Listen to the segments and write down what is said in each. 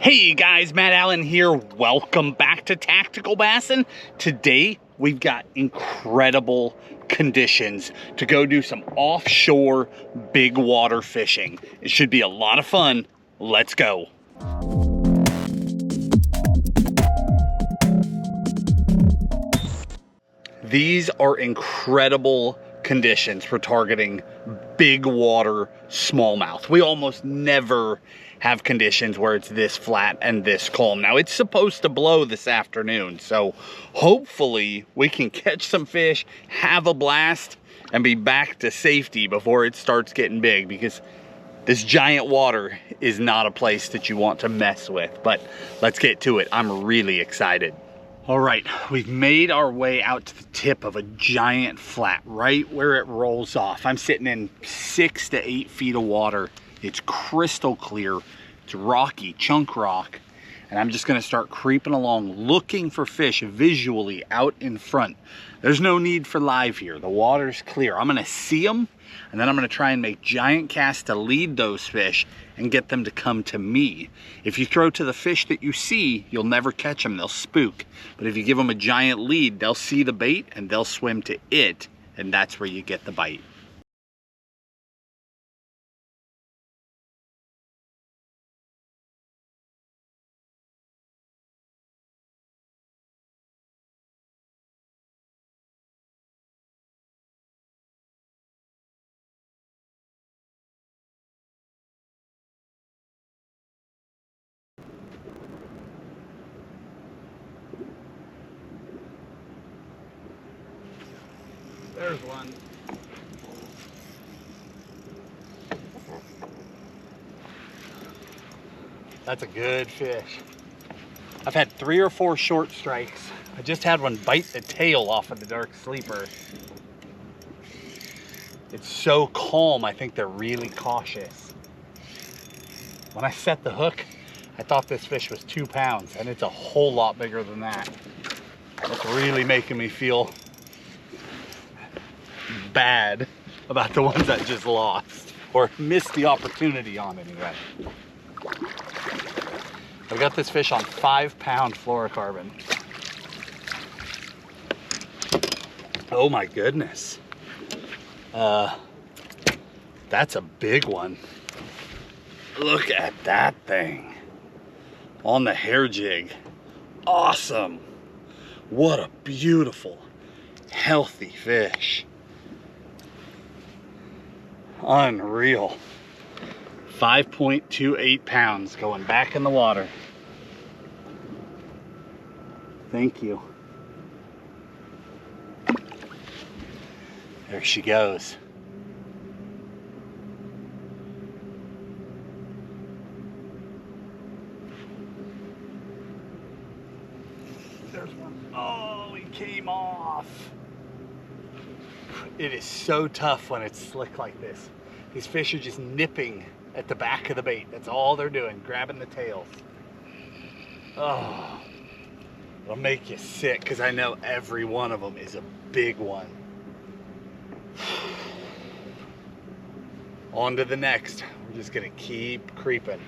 Hey guys, Matt Allen here. Welcome back to Tactical Bassin'. Today we've got incredible conditions to go do some offshore big water fishing. It should be a lot of fun. Let's go. These are incredible conditions for targeting big water smallmouth. We almost never have conditions where it's this flat and this calm. Now it's supposed to blow this afternoon, so hopefully we can catch some fish, have a blast, and be back to safety before it starts getting big, because this giant water is not a place that you want to mess with. But let's get to it. I'm really excited. All right, we've made our way out to the tip of a giant flat, right where it rolls off. I'm sitting in 6 to 8 feet of water. It's crystal clear, it's rocky, chunk rock, and I'm just gonna start creeping along, looking for fish visually out in front. There's no need for live here, the water's clear. I'm gonna see them, and then I'm gonna try and make giant casts to lead those fish and get them to come to me. If you throw to the fish that you see, you'll never catch them, they'll spook. But if you give them a giant lead, they'll see the bait and they'll swim to it, and that's where you get the bite. There's one. That's a good fish. I've had 3 or 4 short strikes. I just had one bite the tail off of the dark sleeper. It's so calm, I think they're really cautious. When I set the hook, I thought this fish was 2 pounds, and it's a whole lot bigger than that. It's really making me feel bad about the ones I just lost, or missed the opportunity on anyway. I've got this fish on 5-pound fluorocarbon. Oh my goodness. That's a big one. Look at that thing on the hair jig. Awesome. What a beautiful, healthy fish. Unreal. 5.28 pounds going back in the water. Thank you. There she goes. There's one. Oh, he came off. It is so tough when it's slick like this. These fish are just nipping at the back of the bait. That's all they're doing, grabbing the tails. Oh, it'll make you sick, because I know every one of them is a big one. On to the next. We're just gonna keep creeping.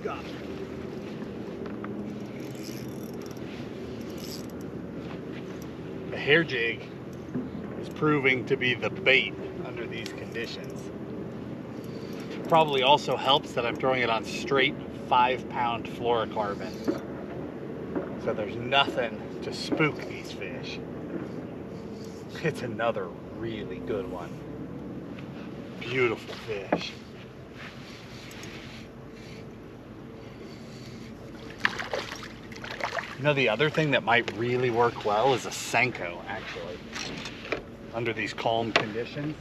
Got it. The hair jig is proving to be the bait under these conditions. Probably also helps that I'm throwing it on straight 5-pound fluorocarbon, so there's nothing to spook these fish. It's another really good one. Beautiful fish. You know, the other thing that might really work well is a Senko, actually, under these calm conditions.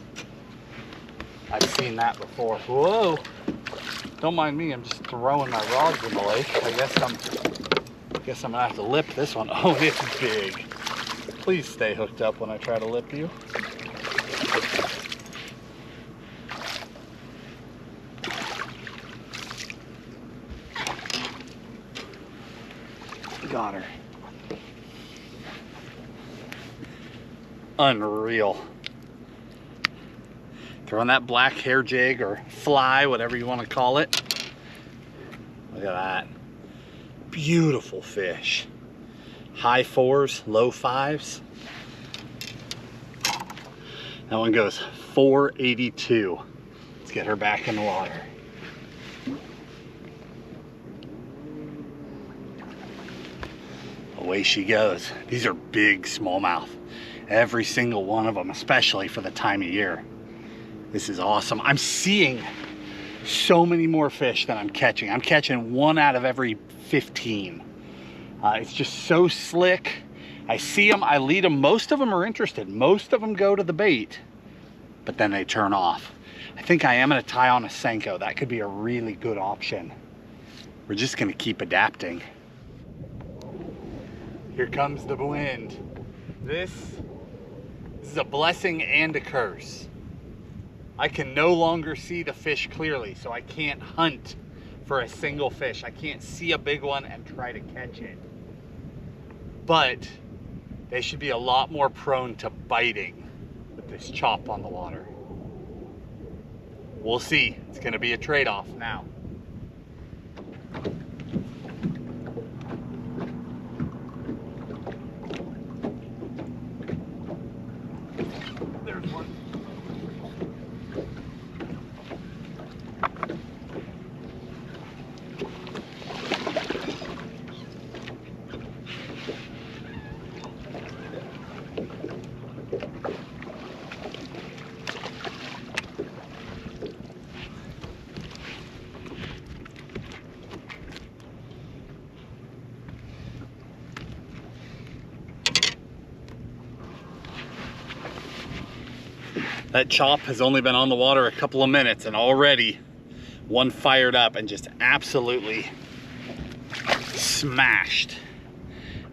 I've seen that before. Whoa! Don't mind me, I'm just throwing my rods in the lake. I guess I'm gonna have to lip this one. Oh, it's big. Please stay hooked up when I try to lip you. Got her. Unreal. Throwing that black hair jig or fly, whatever you want to call it. Look at that. Beautiful fish. High 4s, low 5s. That one goes 482. Let's get her back in the water. Away she goes. These are big smallmouth. Every single one of them, especially for the time of year. This is awesome. I'm seeing so many more fish than I'm catching. I'm catching 1 out of every 15. It's just so slick. I see them, I lead them. Most of them are interested. Most of them go to the bait, but then they turn off. I think I am gonna tie on a Senko. That could be a really good option. We're just gonna keep adapting. Here comes the wind. This is a blessing and a curse. I can no longer see the fish clearly, so I can't hunt for a single fish. I can't see a big one and try to catch it. But they should be a lot more prone to biting with this chop on the water. We'll see. It's gonna be a trade-off now. There's one. That chop has only been on the water a couple of minutes and already one fired up and just absolutely smashed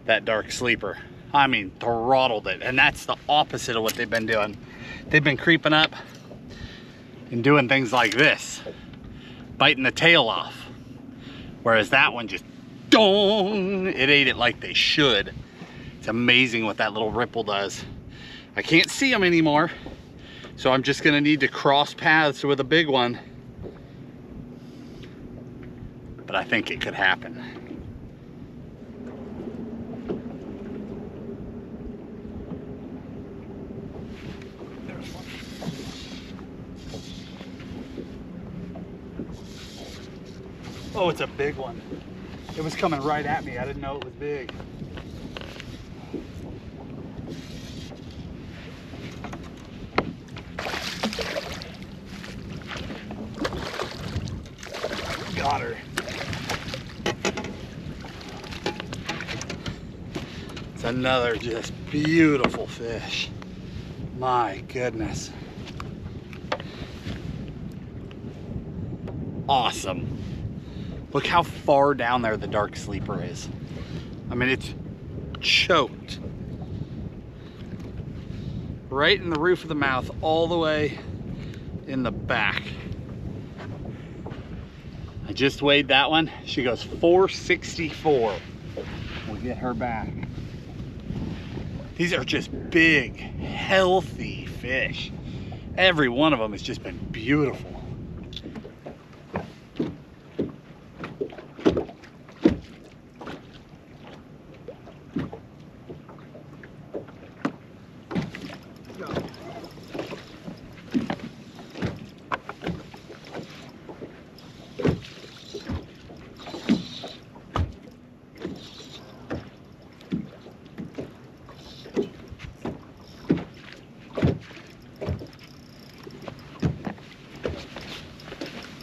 that dark sleeper. I mean, throttled it. And that's the opposite of what they've been doing. They've been creeping up and doing things like this, biting the tail off. Whereas that one just, dong, it ate it like they should. It's amazing what that little ripple does. I can't see them anymore. So I'm just gonna need to cross paths with a big one. But I think it could happen. There's one. Oh, it's a big one. It was coming right at me. I didn't know it was big. Got her. It's another just beautiful fish. My goodness. Awesome. Look how far down there the dark sleeper is. I mean, it's choked. Right in the roof of the mouth, all the way in the back. I just weighed that one. She goes 464. We'll get her back. These are just big, healthy fish. Every one of them has just been beautiful.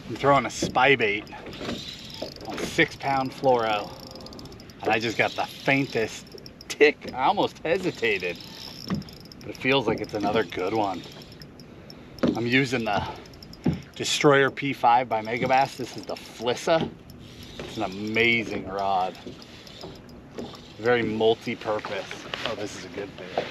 I'm throwing a spybait on 6-pound fluoro, and I just got the faintest tick. I almost hesitated, but it feels like it's another good one. I'm using the Destroyer P5 by Megabass. This is the Finesse. It's an amazing rod. Very multi-purpose. Oh, this is a good fish.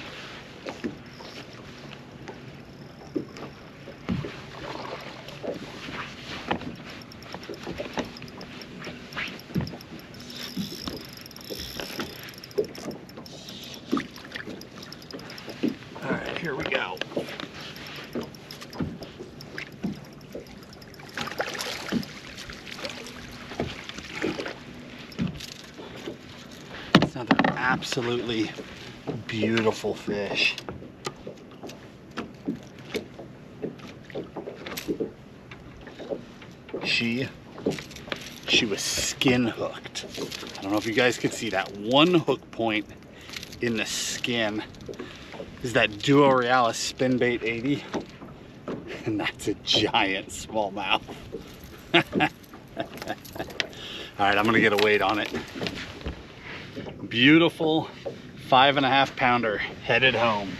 All right. go. It's another absolutely beautiful fish. She was skin hooked. I don't know if you guys could see that one hook point in the skin is that Duo Realis spin bait 80, and that's a giant smallmouth. All right, I'm gonna get a weight on it. Beautiful 5.5 pounder headed home.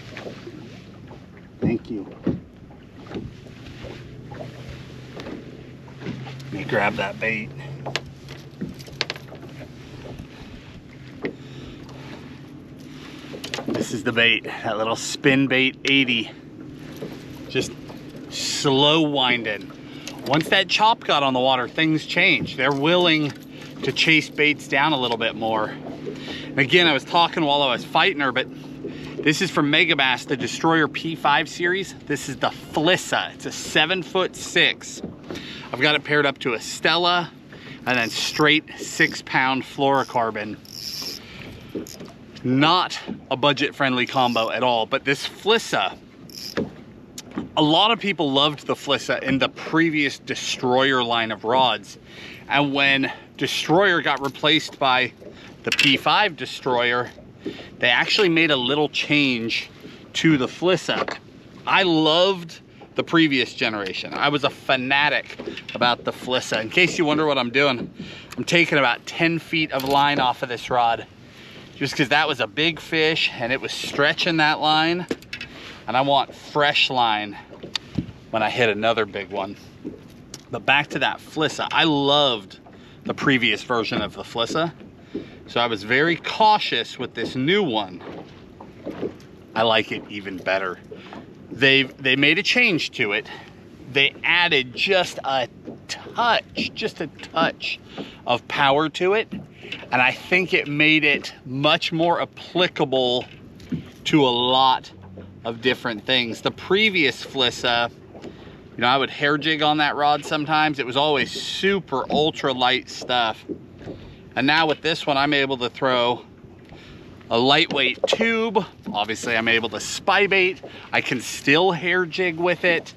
Thank you. Let me grab that bait. This is the bait, that little spin bait 80. Just slow winding. Once that chop got on the water, things changed. They're willing to chase baits down a little bit more. And again, I was talking while I was fighting her, but this is from Megabass, the Destroyer P5 series. This is the Flissa. It's a 7'6". I've got it paired up to a Stella and then straight 6-pound fluorocarbon. Not a budget-friendly combo at all, but this Flissa, a lot of people loved the Flissa in the previous Destroyer line of rods. And when Destroyer got replaced by the P5 Destroyer, they actually made a little change to the Flissa. I loved the previous generation. I was a fanatic about the Flissa. In case you wonder what I'm doing, I'm taking about 10 feet of line off of this rod, just because that was a big fish and it was stretching that line, and I want fresh line when I hit another big one. But back to that Flissa, I loved the previous version of the Flissa, so I was very cautious with this new one. I like it even better. They made a change to it. They added just a touch of power to it, and I think it made it much more applicable to a lot of different things. The previous Flissa, you know, I would hair jig on that rod sometimes. It was always super ultra light stuff. And now with this one, I'm able to throw a lightweight tube. Obviously, I'm able to spybait. I can still hair jig with it.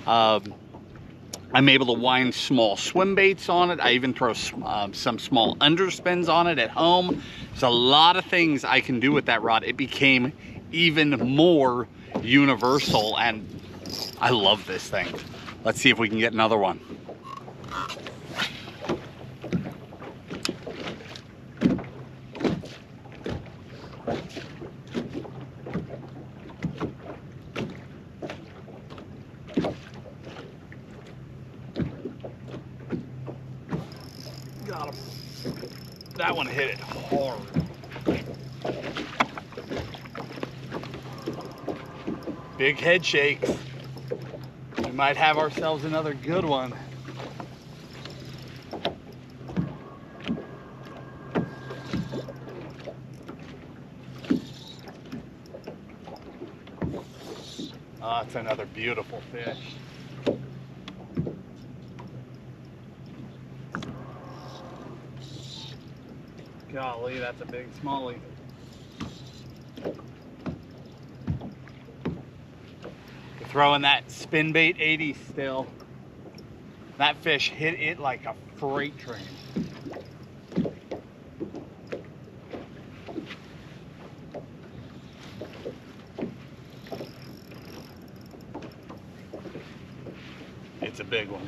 I'm able to wind small swim baits on it. I even throw some small underspins on it at home. There's a lot of things I can do with that rod. It became even more universal, and I love this thing. Let's see if we can get another one. Got him. That one hit it hard. Big head shakes. We might have ourselves another good one. Oh, it's another beautiful fish. Golly, that's a big smallie. You're throwing that spin bait 80 still. That fish hit it like a freight train. It's a big one.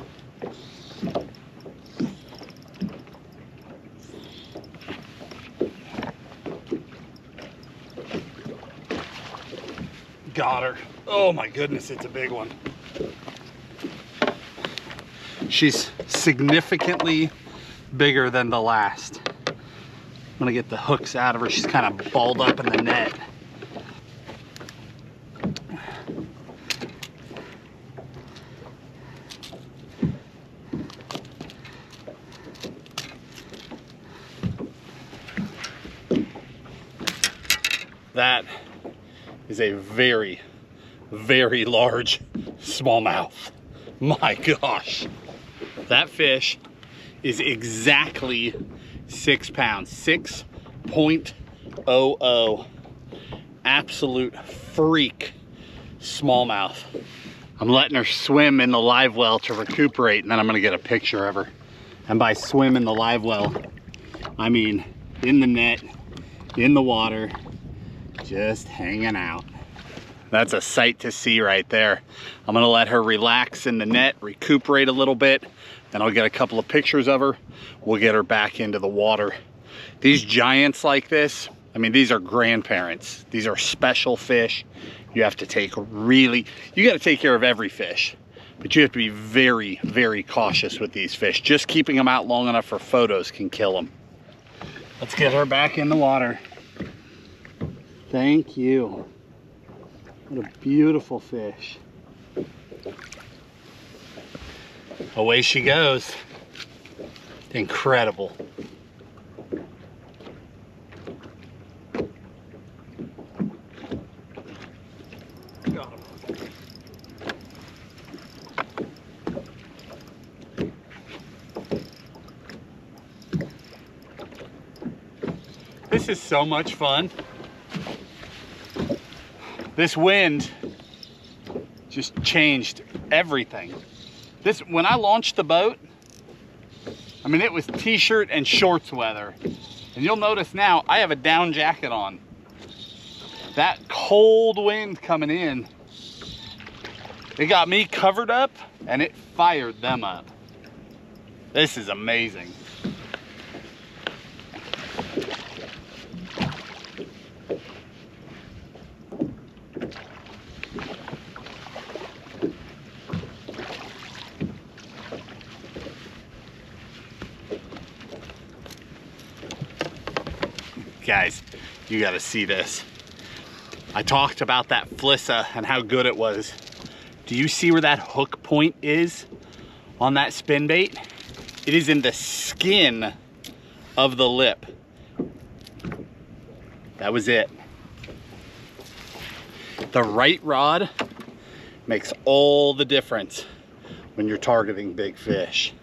Got her. Oh my goodness, it's a big one. She's significantly bigger than the last. I'm gonna get the hooks out of her. She's kind of balled up in the net. That is a very, very large smallmouth. My gosh. That fish is exactly 6 pounds, 6.00. Absolute freak smallmouth. I'm letting her swim in the live well to recuperate, and then I'm gonna get a picture of her. And by swim in the live well, I mean in the net, in the water, just hanging out. That's a sight to see right there. I'm gonna let her relax in the net, recuperate a little bit, then I'll get a couple of pictures of her. We'll get her back into the water. These giants like this, I mean, these are grandparents. These are special fish. You have to take you gotta take care of every fish, but you have to be very, very cautious with these fish. Just keeping them out long enough for photos can kill them. Let's get her back in the water. Thank you. What a beautiful fish. Away she goes. Incredible. Got him. This is so much fun. This wind just changed everything. When I launched the boat, I mean, it was t-shirt and shorts weather. And you'll notice now I have a down jacket on. That cold wind coming in, it got me covered up and it fired them up. This is amazing. Guys, you got to see this. I talked about that Finesse and how good it was. Do you see where that hook point is on that spin bait? It is in the skin of the lip. That was it. The right rod makes all the difference when you're targeting big fish.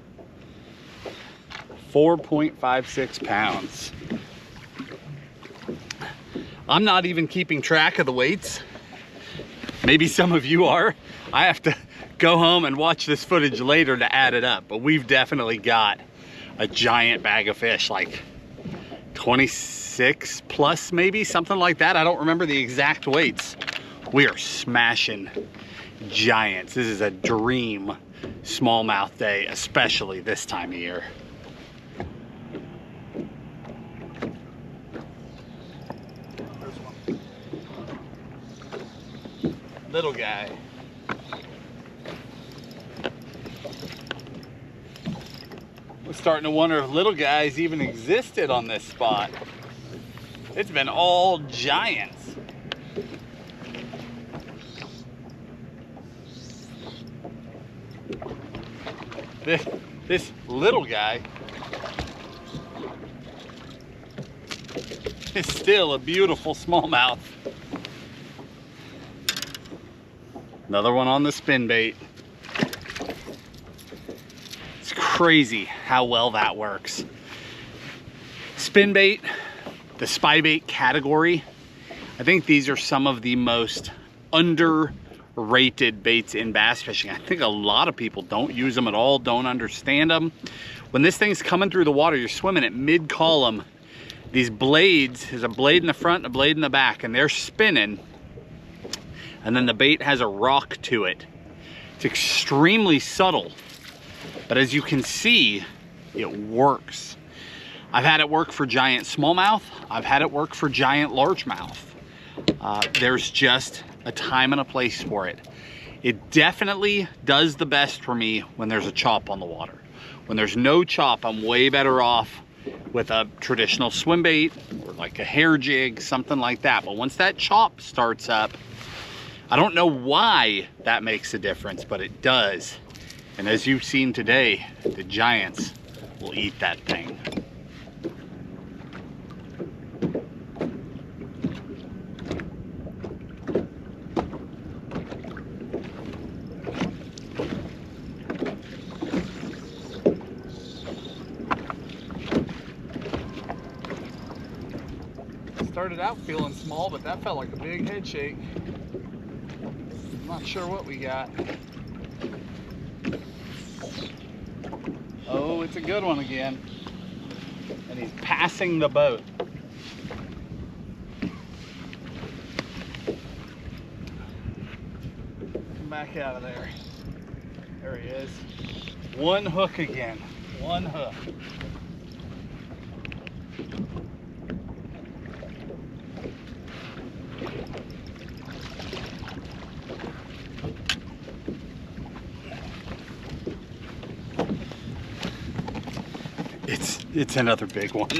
4.56 pounds. I'm not even keeping track of the weights. Maybe some of you are. I have to go home and watch this footage later to add it up, but we've definitely got a giant bag of fish, like 26 plus maybe, something like that. I don't remember the exact weights. We are smashing giants. This is a dream smallmouth day, especially this time of year. Little guy. We're starting to wonder if little guys even existed on this spot. It's been all giants. This little guy is still a beautiful smallmouth. Another one on the spin bait. It's crazy how well that works. Spin bait, the spy bait category, I think these are some of the most underrated baits in bass fishing. I think a lot of people don't use them at all, don't understand them. When this thing's coming through the water, you're swimming at mid-column. These blades, there's a blade in the front and a blade in the back, and they're spinning. And then the bait has a rock to it. It's extremely subtle, but as you can see, it works. I've had it work for giant smallmouth. I've had it work for giant largemouth. There's just a time and a place for it. It definitely does the best for me when there's a chop on the water. When there's no chop, I'm way better off with a traditional swim bait or like a hair jig, something like that. But once that chop starts up, I don't know why that makes a difference, but it does. And as you've seen today, the giants will eat that thing. started out feeling small, but that felt like a big head shake. I'm not sure what we got. Oh, it's a good one again. And he's passing the boat. Come back out of there. There he is. One hook again. One hook. It's another big one.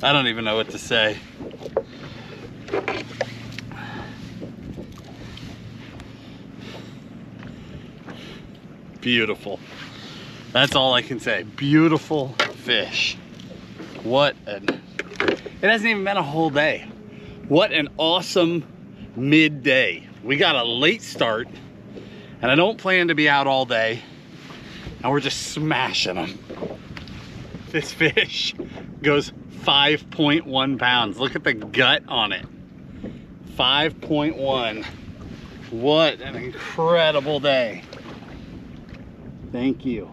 I don't even know what to say. Beautiful. That's all I can say. Beautiful fish. What an... It hasn't even been a whole day. What an awesome midday. We got a late start, and I don't plan to be out all day, and we're just smashing them. This fish goes 5.1 pounds. Look at the gut on it. 5.1. What an incredible day. Thank you.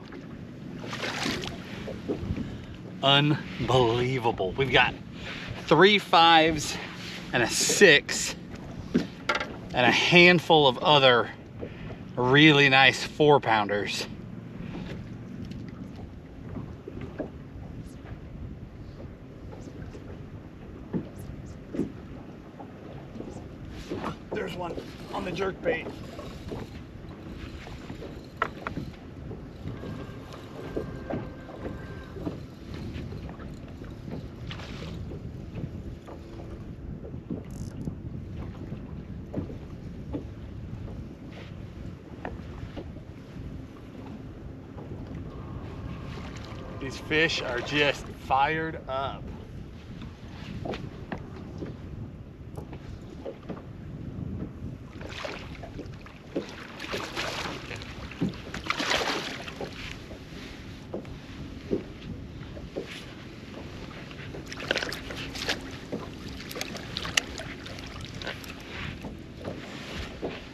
Unbelievable. We've got 3 5s and a 6 and a handful of other really nice 4-pounders. There's one on the jerkbait. These fish are just fired up.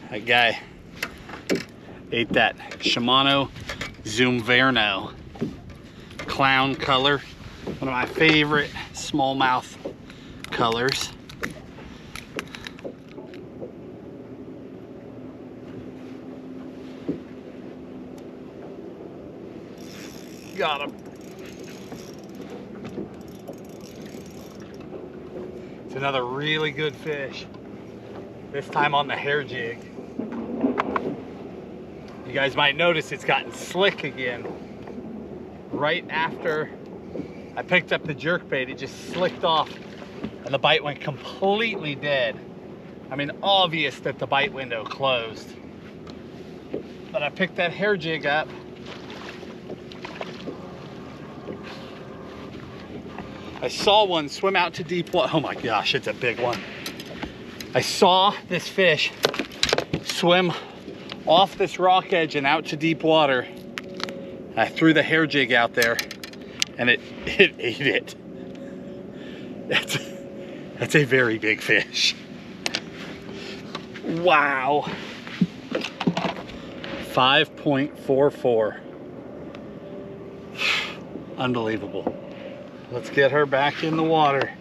That guy ate that Shimano Zoomverno clown color, one of my favorite smallmouth colors. Got him. It's another really good fish. This time on the hair jig. You guys might notice it's gotten slick again. Right after I picked up the jerkbait, it just slicked off and the bite went completely dead. I mean, obvious that the bite window closed. But I picked that hair jig up. I saw one swim out to deep water. Oh my gosh, it's a big one. I saw this fish swim off this rock edge and out to deep water. I threw the hair jig out there and it ate it. That's a very big fish. Wow. 5.44. Unbelievable. Let's get her back in the water.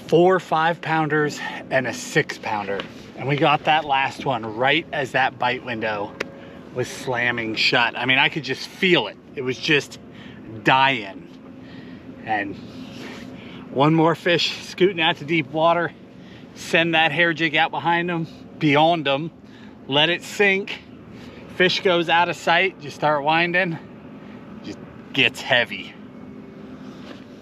4 5-pounders and a 6-pounder. And we got that last one right as that bite window was slamming shut. I mean, I could just feel it. It was just dying. And one more fish scooting out to deep water. Send that hair jig out behind them, beyond them. Let it sink. Fish goes out of sight. You start winding. Just gets heavy.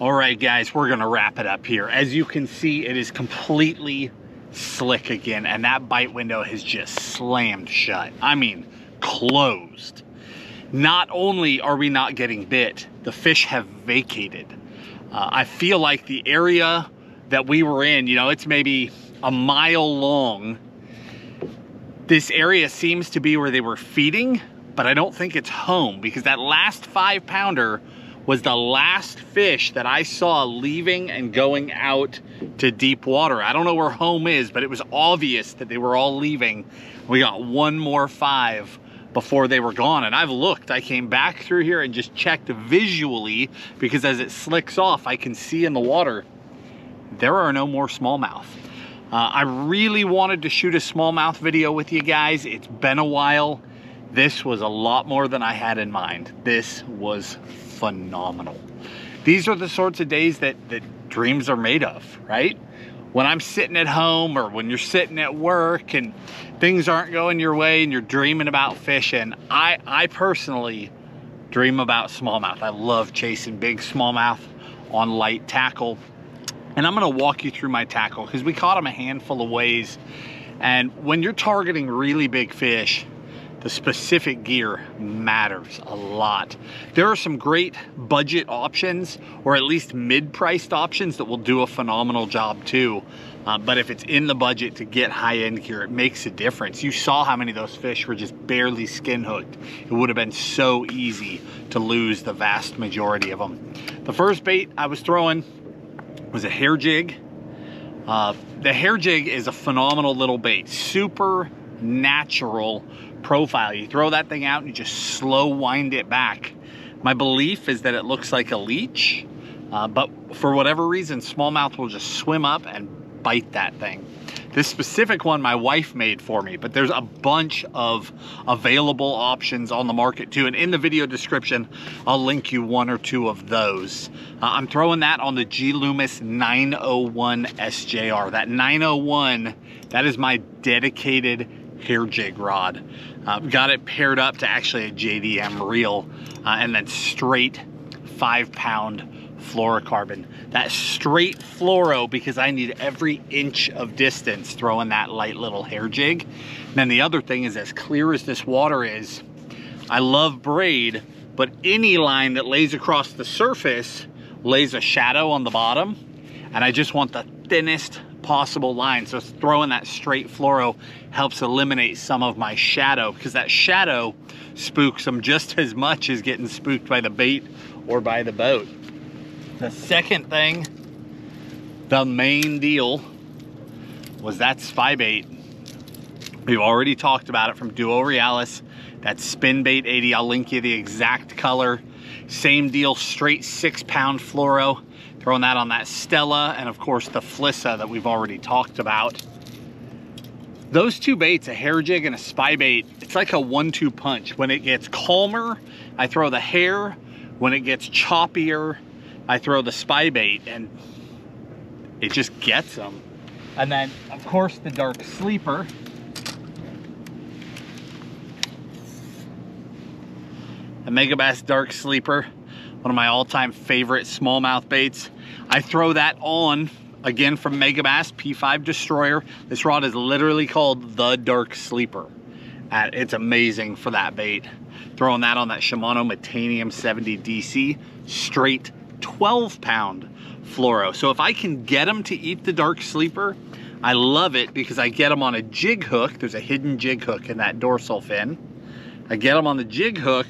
All right, guys, we're gonna wrap it up here. As you can see, it is completely slick again, and that bite window has just slammed shut. I mean, closed. Not only are we not getting bit, the fish have vacated. I feel like the area that we were in, you know, it's maybe a mile long. This area seems to be where they were feeding, but I don't think it's home, because that last 5-pounder was the last fish that I saw leaving and going out to deep water. I don't know where home is, but it was obvious that they were all leaving. We got one more 5 before they were gone. And I've looked, I came back through here and just checked visually, because as it slicks off, I can see in the water, there are no more smallmouth. I really wanted to shoot a smallmouth video with you guys. It's been a while. This was a lot more than I had in mind. This was phenomenal. These are the sorts of days that dreams are made of, right? When I'm sitting at home, or when you're sitting at work and things aren't going your way and you're dreaming about fishing, I personally dream about smallmouth. I love chasing big smallmouth on light tackle. And I'm gonna walk you through my tackle, because we caught them a handful of ways. And when you're targeting really big fish, the specific gear matters a lot. There are some great budget options, or at least mid-priced options, that will do a phenomenal job too. But if it's in the budget to get high-end gear, it makes a difference. You saw how many of those fish were just barely skin hooked. It would have been so easy to lose the vast majority of them. The first bait I was throwing was a hair jig. The hair jig is a phenomenal little bait, super natural profile. You throw that thing out and you just slow wind it back. My belief is that it looks like a leech, but for whatever reason, smallmouth will just swim up and bite that thing. This specific one my wife made for me, but there's a bunch of available options on the market too, and in the video description I'll link you 1 or 2 of those. I'm throwing that on the G Loomis 901 SJR. That 901, that is my dedicated hair jig rod. Got it paired up to actually a JDM reel, and then straight 5-pound fluorocarbon. That straight fluoro, because I need every inch of distance throwing that light little hair jig. And then the other thing is, as clear as this water is, I love braid, but any line that lays across the surface lays a shadow on the bottom, and I just want the thinnest possible line. So throwing that straight fluoro helps eliminate some of my shadow, because that shadow spooks them just as much as getting spooked by the bait or by the boat. The second thing, the main deal, was that spybait. We've already talked about it, from Duo Realis. That spin bait 80, I'll link you the exact color. Same deal, straight 6-pound fluoro. Throwing that on that Stella, and of course the Flissa that we've already talked about. Those 2 baits, a hair jig and a spybait, it's like a 1-2 punch. When it gets calmer, I throw the hair. When it gets choppier, I throw the spybait, and it just gets them. And then of course the dark sleeper. The Megabass dark sleeper, one of my all-time favorite smallmouth baits. I throw that on, again from Megabass, P5 Destroyer. This rod is literally called the Dark Sleeper. It's amazing for that bait. Throwing that on that Shimano Metanium 70 DC, straight 12-pound fluoro. So if I can get them to eat the Dark Sleeper, I love it, because I get them on a jig hook. There's a hidden jig hook in that dorsal fin. I get them on the jig hook,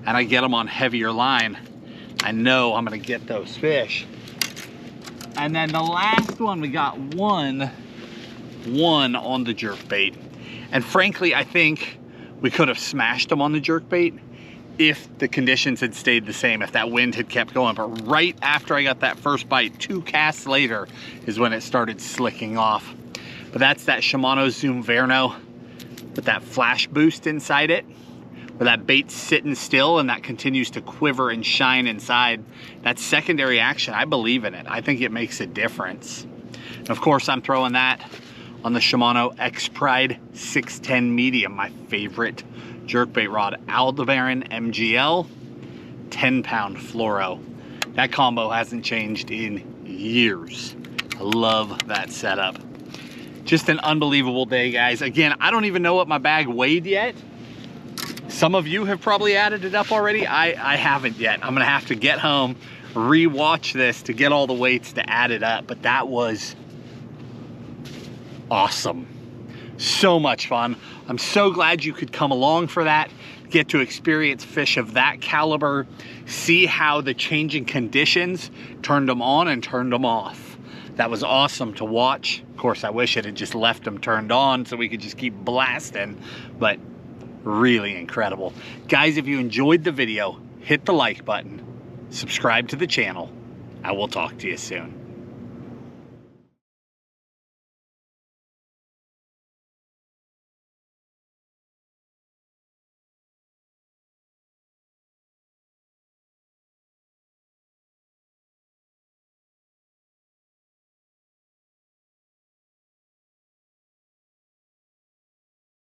and I get them on heavier line. I know I'm gonna get those fish. And then the last one, we got one on the jerkbait. And frankly, I think we could have smashed them on the jerkbait if the conditions had stayed the same, if that wind had kept going. But right after I got that first bite, 2 casts later, is when it started slicking off. But that's that Shimano Zoom Verno with that flash boost inside it, where that bait's sitting still and that continues to quiver and shine inside. That secondary action, I believe in it. I think it makes a difference. And of course, I'm throwing that on the Shimano X-Pride 610 medium, my favorite jerkbait rod. Aldebaran MGL, 10-pound fluoro. That combo hasn't changed in years. I love that setup. Just an unbelievable day, guys. Again, I don't even know what my bag weighed yet. Some of you have probably added it up already. I haven't yet. I'm gonna have to get home, re-watch this to get all the weights to add it up, but that was awesome. So much fun. I'm so glad you could come along for that. get to experience fish of that caliber, see how the changing conditions turned them on and turned them off. That was awesome to watch. Of course, I wish it had just left them turned on so we could just keep blasting, but really incredible. Guys, if you enjoyed the video, hit the like button, subscribe to the channel. I will talk to you soon.